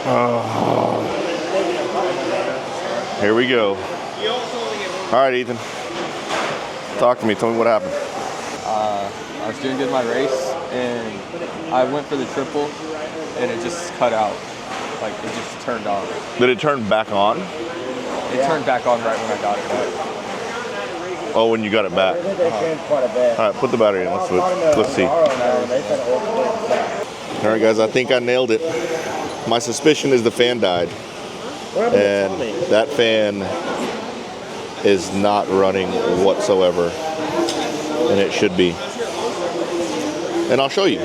Oh. Here we go. All right, Ethan. Talk to me. Tell me what happened. I was doing good in my race, and I went for the triple, and it just cut out. Like, it just turned on. Did it turn back on? It turned back on right when I got it back. Oh, when you got it back. All right, put the battery in. Let's see. All right, guys, I think I nailed it. My suspicion is the fan died. And that fan is not running whatsoever. And it should be. And I'll show you.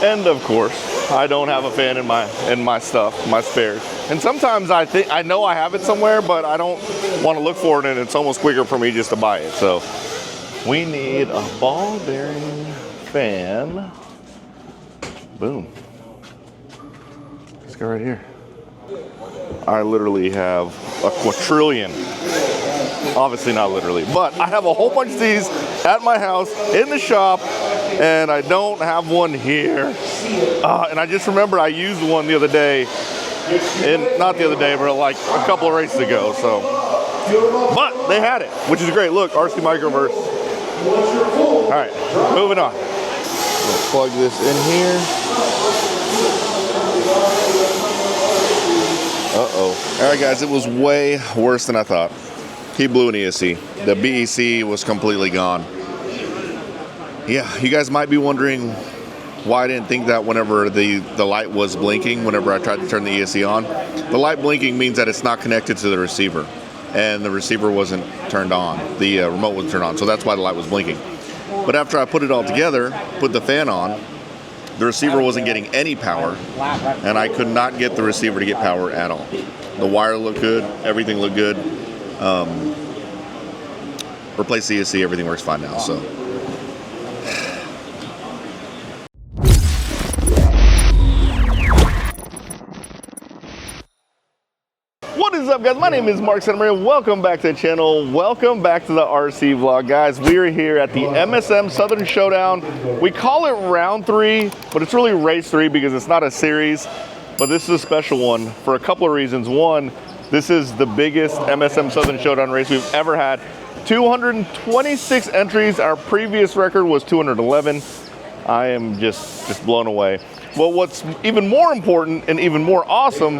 And of course, I don't have a fan in my stuff, my spares. And sometimes I know I have it somewhere, but I don't want to look for it, and it's almost quicker for me just to buy it. So we need a ball bearing fan. Boom. Let's go right here. I literally have a quadrillion. Obviously not literally, but I have a whole bunch of these at my house, in the shop, and I don't have one here. And I just remember I used one the other day, and not the other day, but like a couple of races ago, so. But they had it, which is great. Look, RC Microverse. All right, moving on. Let's plug this in here. Uh-oh. All right, guys, it was way worse than I thought. He blew an ESC. The BEC was completely gone. Yeah, you guys might be wondering why I didn't think that whenever the light was blinking, whenever I tried to turn the ESC on. The light blinking means that it's not connected to the receiver, and the receiver wasn't turned on. The remote wasn't turned on, so that's why the light was blinking. But after I put it all together, put the fan on, the receiver wasn't getting any power, and I could not get the receiver to get power at all. The wire looked good, everything looked good. Replace the ESC, everything works fine now, so. What is up, guys? My name is Mark Santamaria. Welcome back to the channel. Welcome back to the RC vlog, guys. We are here at the MSM Southern Showdown. We call it round 3, but it's really race 3 because it's not a series. But this is a special one for a couple of reasons. One, this is the biggest MSM Southern Showdown race we've ever had. 226 entries. Our previous record was 211. I am just blown away. Well, what's even more important and even more awesome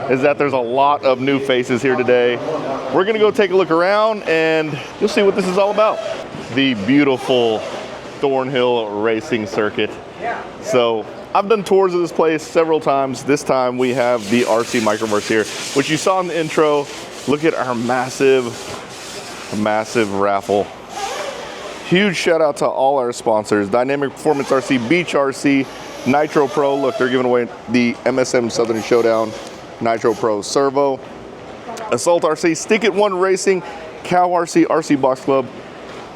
is that there's a lot of new faces here today. We're gonna go take a look around and you'll see what this is all about. The beautiful Thornhill racing circuit. So I've done tours of this place several times. This time we have the RC Microverse here, which you saw in the intro. Look at our massive raffle. Huge shout out to all our sponsors: Dynamic Performance RC, Beach RC, NitroPro. Look, they're giving away the MSM Southern Showdown NitroPro Servo. Assault RC, Stick It One Racing, Cow RC, RC Box Club,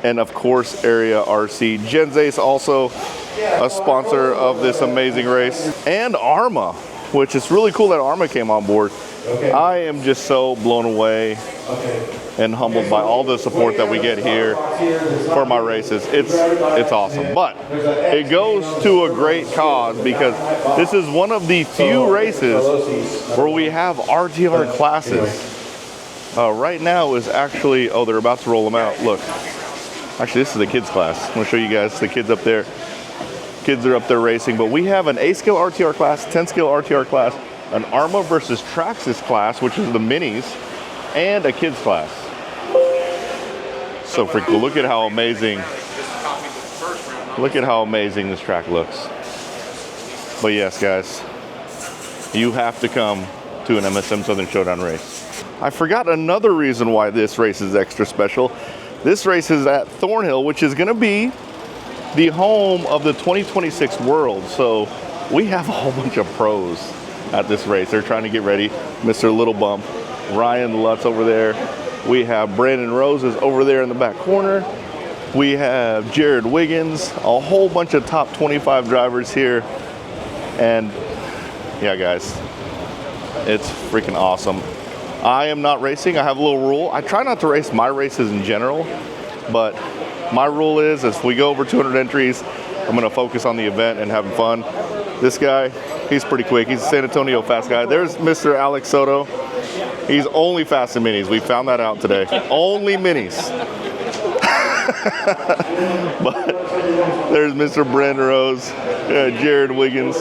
and of course Area RC. Genzace also a sponsor of this amazing race, and Arma, which is really cool that Arma came on board. I am just so blown away and humbled by all the support that we get here for my races. It's awesome, but it goes to a great cause because this is one of the few races where we have RTR classes. Right now is actually, oh, they're about to roll them out. Look, actually this is the kids class. I'm gonna show you guys the kids up there. Kids are up there racing, but we have an A scale RTR class, 10 scale RTR class, an Arma versus Traxxas class, which is the minis, and a kids class. So freaking cool. Look at how amazing this track looks. But yes, guys, you have to come to an MSM Southern Showdown race. I forgot another reason why this race is extra special. This race is at Thornhill, which is gonna be the home of the 2026 World. So we have a whole bunch of pros at this race. They're trying to get ready. Mr. Little Bump, Ryan Lutz over there. We have Brandon Roses over there in the back corner. We have Jared Wiggins, a whole bunch of top 25 drivers here. And yeah, guys, it's freaking awesome. I am not racing. I have a little rule. I try not to race my races in general, but my rule is if we go over 200 entries, I'm gonna focus on the event and having fun. This guy, He's pretty quick. He's a San Antonio fast guy. There's Mr. Alex Soto. He's only fast in minis. We found that out today. Only minis. But there's Mr. Brandon Rose, Jared Wiggins.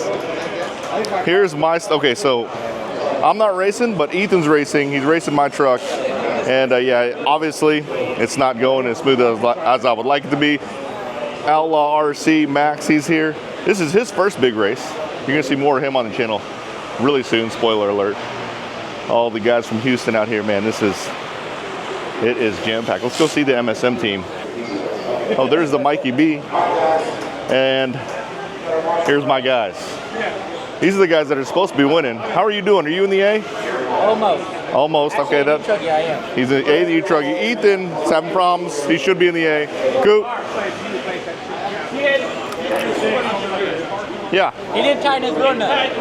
Here's my, okay, so I'm not racing, but Ethan's racing. He's racing my truck. And yeah, obviously it's not going as smooth as I would like it to be. Outlaw RC, Max, he's here. This is his first big race. You're gonna see more of him on the channel really soon, spoiler alert. All the guys from Houston out here, man, it is jam-packed. Let's go see the MSM team. Oh, there's the Mikey B. And here's my guys. These are the guys that are supposed to be winning. How are you doing? Are you in the A? Almost. Almost, okay. Yeah, I am. He's in the A, the truck. Ethan's having problems. He should be in the A. Coop. Yeah. He didn't tighten his wheel nuts.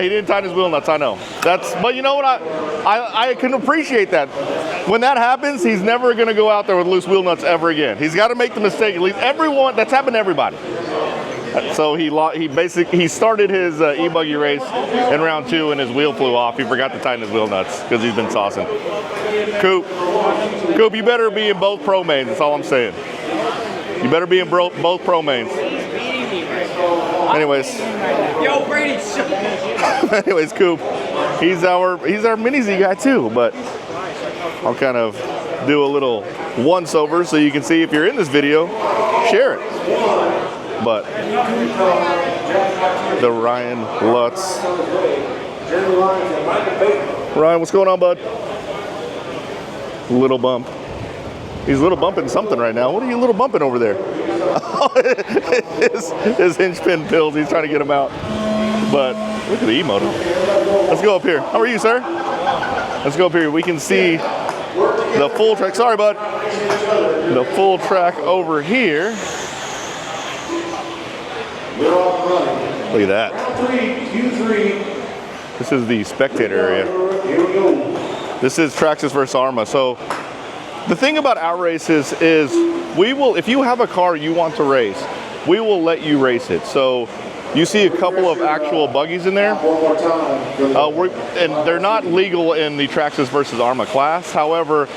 He didn't tighten his wheel nuts, I know. But you know what, I can appreciate that. When that happens, he's never gonna go out there with loose wheel nuts ever again. He's gotta make the mistake, at least everyone, that's happened to everybody. So he started his e-buggy race in round 2 and his wheel flew off. He forgot to tighten his wheel nuts because he's been saucing. Coop, you better be in both pro mains, that's all I'm saying. You better be in both pro mains. Anyways. Yo, Brady. Anyways, Coop, he's our mini Z guy too, but I'll kind of do a little once over so you can see if you're in this video, share it. But the Ryan Lutz. Ryan, what's going on, bud? Little bump. He's little bumping something right now. What are you little bumping over there? his hinge pin pills. He's trying to get them out. But look at the E-motor. Let's go up here. How are you, sir? Let's go up here. We can see the full track. Sorry, bud. The full track over here. Look at that. This is the spectator area. This is Traxxas versus Arma. So the thing about our races is we will, if you have a car you want to race, we will let you race it. So you see a couple of actual buggies in there. And they're not legal in the Traxxas versus Arma class. However,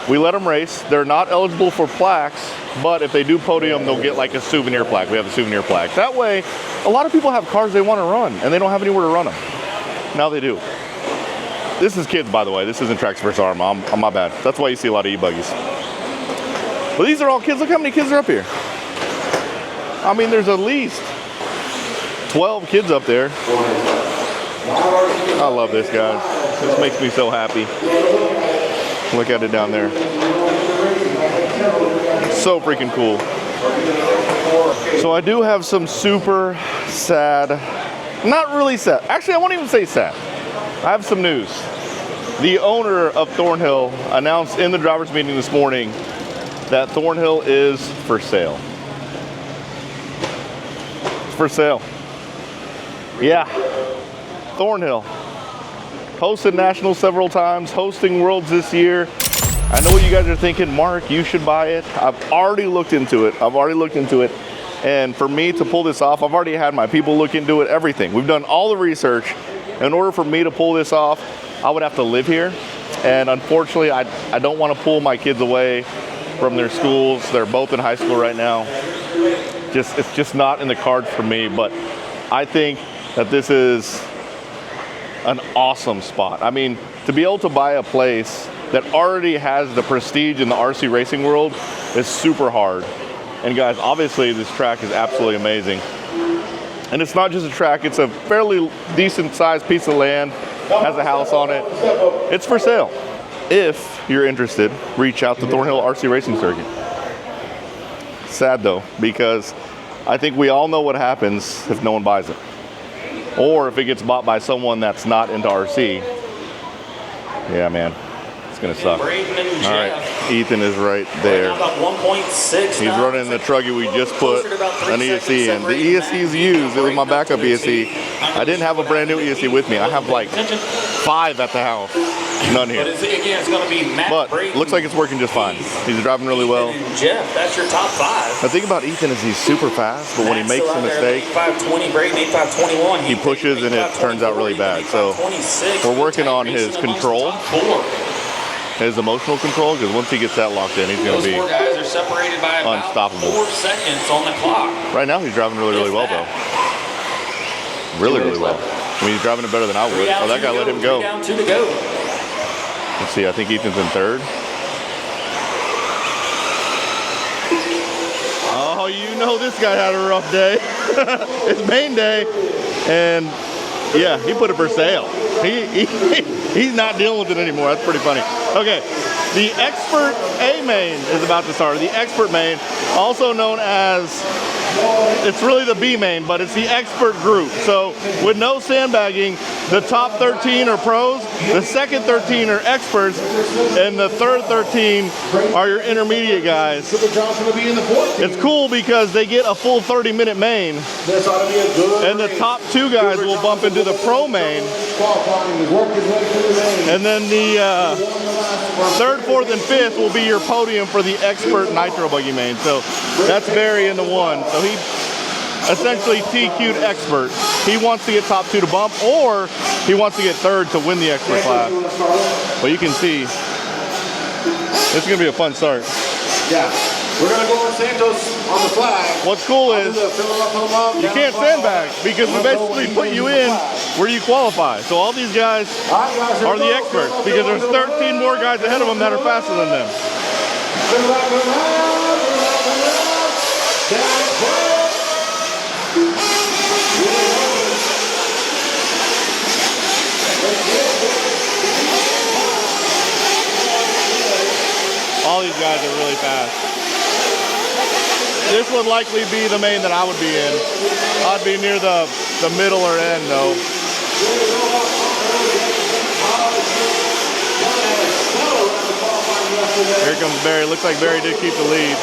we let them race. They're not eligible for plaques, but if they do podium, they'll get like a souvenir plaque. We have a souvenir plaque. That way, a lot of people have cars they want to run, and they don't have anywhere to run them. Now they do. This is kids, by the way. This isn't Traxxas versus Arma. I'm my bad. That's why you see a lot of e-buggies. But these are all kids. Look how many kids are up here. I mean, there's at least 12 kids up there. I love this, guys. This makes me so happy. Look at it down there. So freaking cool. So I do have some super sad, not really sad. Actually, I won't even say sad. I have some news. The owner of Thornhill announced in the driver's meeting this morning that Thornhill is for sale. It's for sale. Yeah, Thornhill. Hosted nationals several times, hosting worlds this year. I know what you guys are thinking, Mark, you should buy it. I've already looked into it. And for me to pull this off, I've already had my people look into it, everything. We've done all the research. In order for me to pull this off, I would have to live here. And unfortunately, I don't want to pull my kids away from their schools. They're both in high school right now. It's just not in the cards for me, but I think that this is an awesome spot. I mean, to be able to buy a place that already has the prestige in the RC racing world is super hard. And guys, obviously this track is absolutely amazing. And it's not just a track, it's a fairly decent sized piece of land, has a house on it. It's for sale. If you're interested, reach out to Thornhill RC Racing Circuit. Sad though, because I think we all know what happens if no one buys it. Or if it gets bought by someone that's not into RC. Yeah, man, it's gonna suck. All right, Ethan is right there. He's running the truggy we just put an ESC in. The ESC is used. It was my backup ESC. I didn't have a brand new ESC with me. I have like 5 at the house. None here. Again, it's going to be Matt But Brayton. looks like it's working just fine. He's driving really well. And Jeff, that's your top 5. The thing about Ethan is he's super fast, but when he makes a mistake, 8520, Brayton 8521. he pushes and it turns out really bad. So we're working on his control, his emotional control, because once he gets that locked in, he's going to be 4 guys are separated by about unstoppable. 4 seconds on the clock. Right now, he's driving really, really well, though. Really, really well. I mean, he's driving it better than I would. Oh, that guy let him go. 3 down, 2 to go. Let's see, I think Ethan's in 3rd. Oh, you know this guy had a rough day. It's main day, and yeah, he put it for sale. He's not dealing with it anymore. That's pretty funny. Okay, the Expert A main is about to start. The Expert main, also known as, it's really the B main, but it's the Expert group. So with no sandbagging, the top 13 are pros, the second 13 are experts, and the third 13 are your intermediate guys. It's cool because they get a full 30-minute main, and the top 2 guys will bump into the pro main, and then the 3rd, 4th, and 5th will be your podium for the Expert Nitro Buggy main. So that's Barry in the 1. So he essentially TQ'd Expert. He wants to get top 2 to bump, or he wants to get 3rd to win the Expert class. But you can see, this is going to be a fun start. Yeah. We're going to go with Santos on the flag. What's cool is you can't sandbag because we basically put you in where you qualify. So all these guys are the experts because there's 13 more guys ahead of them that are faster than them. All these guys are really fast. This would likely be the main that I would be in. I'd be near the middle or end though. Here comes Barry. Looks like Barry did keep the lead.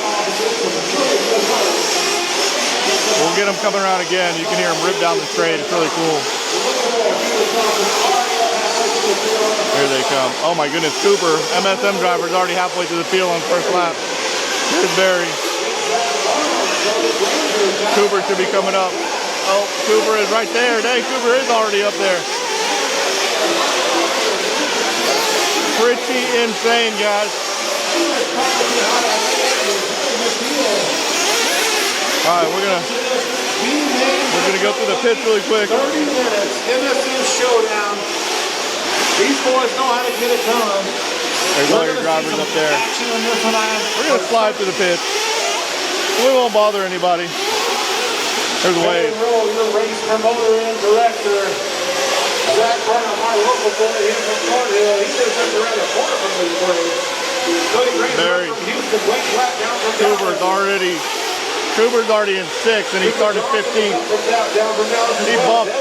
We'll get him coming around again. You can hear him rip down the straight. It's really cool. Here they come. Oh my goodness, Cooper, MSM driver, is already halfway through the field on first lap. Here's Barry. Cooper should be coming up. Oh, Cooper is right there. Dang, Cooper is already up there. Pretty insane, guys. All right, we're gonna go through the pits really quick. 30 minutes, MSM Showdown. These boys know how to get it done. There's all your drivers up there. We're gonna slide through the pits. We won't bother anybody. There's a wave. Your race promoter and director, Zach Brown, my local boy here from Thornhill. He lives just around the corner from this place. Barry. Cooper's already in 6th, and he started 15th. He bumped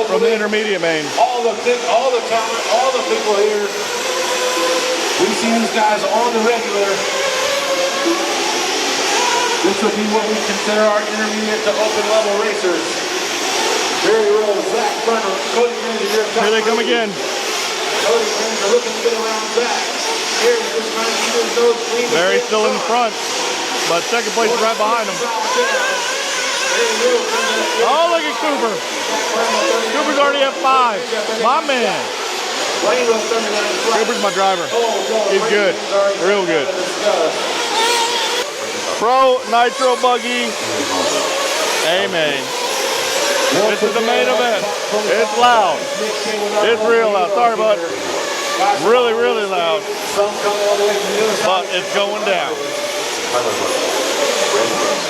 from the intermediate main. All the talent, all the people here. We see these guys on the regular. This will be what we consider our intermediate to open level racers. Barry Rowe, Zach Brunner, Cody Ranger. Here they come again. Cody Ranger looking to get around Zach. Here, just trying to keep his nose clean. Barry's still in front, but second place is right behind him. Oh, look at Cooper. Cooper's already at 5. My man. Cooper's my driver. He's good. Real good. Pro Nitro Buggy A-Main. This is the main event. It's loud. It's real loud. Sorry, bud. Really, really loud. But it's going down.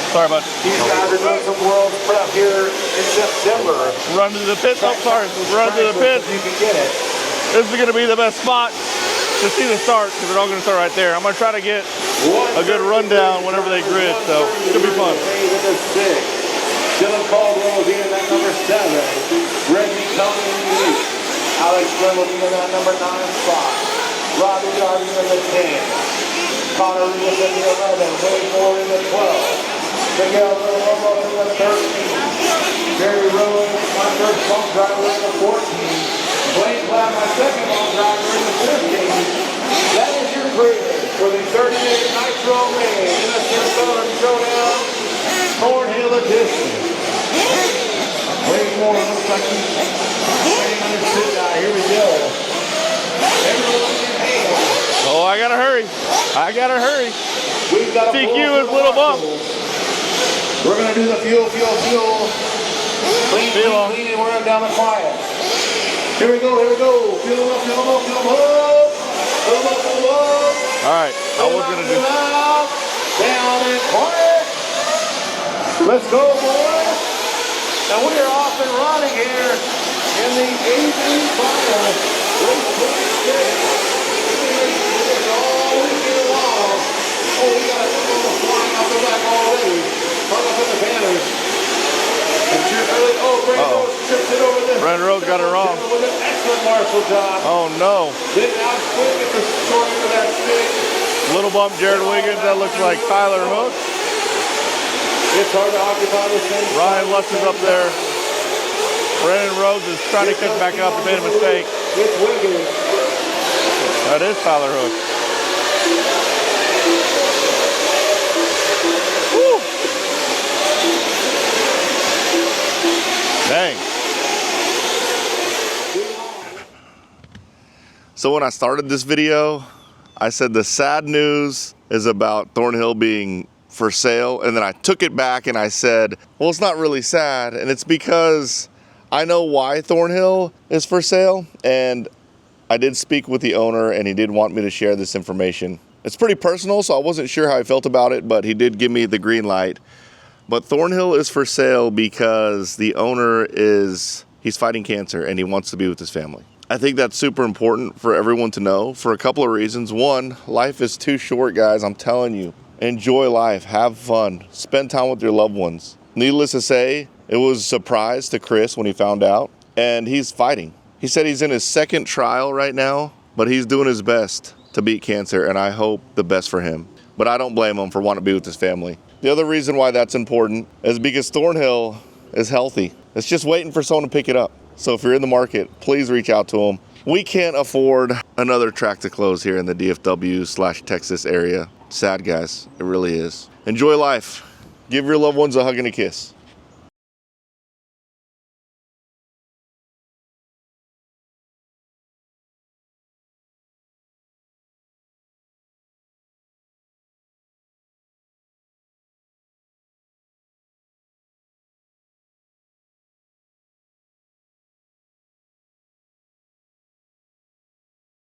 Sorry, bud. These guys are doing some world prep here in September. Run to the pits. Oh, sorry. Run to the pits. You can get it. This is going to be the best spot to see the start because they're all going to start right there. I'm going to try to get a good rundown whenever they grid, so it should be fun. Dylan Caldwell will be in that number 7. Reggie Tony in the 8. Alex Glenn will be in that number 9 spot. Robbie Darby in the 10. Connor Lewis in the 11. Wade Moore in the 12. Miguel Villalobos in the 13. Jerry Rose, my first bump driver in the 14. Blaine Cloud, my second bump driver in the 15. That is your grid for the 30-minute Nitro main MSM Southern Showdown Thornhill edition. Wait more, looks like he's waiting on his sit down. Here we go. Everyone in hand. Oh, I gotta hurry. I gotta hurry. We've got a TQ full is little bump. We're gonna do the fuel. Clean, Feel clean, and we're gonna down the quiet. Here we go. Fill them up. All right, I was gonna do. Down and quiet. Let's go, boys. Now we are off and running here in the 18th final. Race 26. All weekend long. Oh, we got a couple flying off the back already. Hung up in the banners. Tripped it over this. Brandon Rose got it wrong. With an excellent marshal job. Oh no. Didn't outsplit at the short end of that stick. Little bump, Jared Wiggins. That looks like Tyler Hook. It's hard to occupy the same. Ryan Lutz is up there. Brandon Rose is trying to catch back up and made a mistake. It's Wiggins. That is Tyler Hook. Woo. Dang. So when I started this video, I said the sad news is about Thornhill being for sale, and then I took it back and I said, well, it's not really sad, and it's because I know why Thornhill is for sale, and I did speak with the owner and he did want me to share this information. It's pretty personal, so I wasn't sure how I felt about it, but he did give me the green light. But Thornhill is for sale because the owner he's fighting cancer and he wants to be with his family. I think that's super important for everyone to know for a couple of reasons. One, life is too short, guys. I'm telling you. Enjoy life, have fun, spend time with your loved ones. Needless to say, it was a surprise to Chris when he found out, and he's fighting. He said he's in his second trial right now, but he's doing his best to beat cancer, and I hope the best for him. But I don't blame him for wanting to be with his family. The other reason why that's important is because Thornhill is healthy. It's just waiting for someone to pick it up. So if you're in the market, please reach out to him. We can't afford another track to close here in the DFW/Texas area. Sad, guys, it really is. Enjoy life. Give your loved ones a hug and a kiss.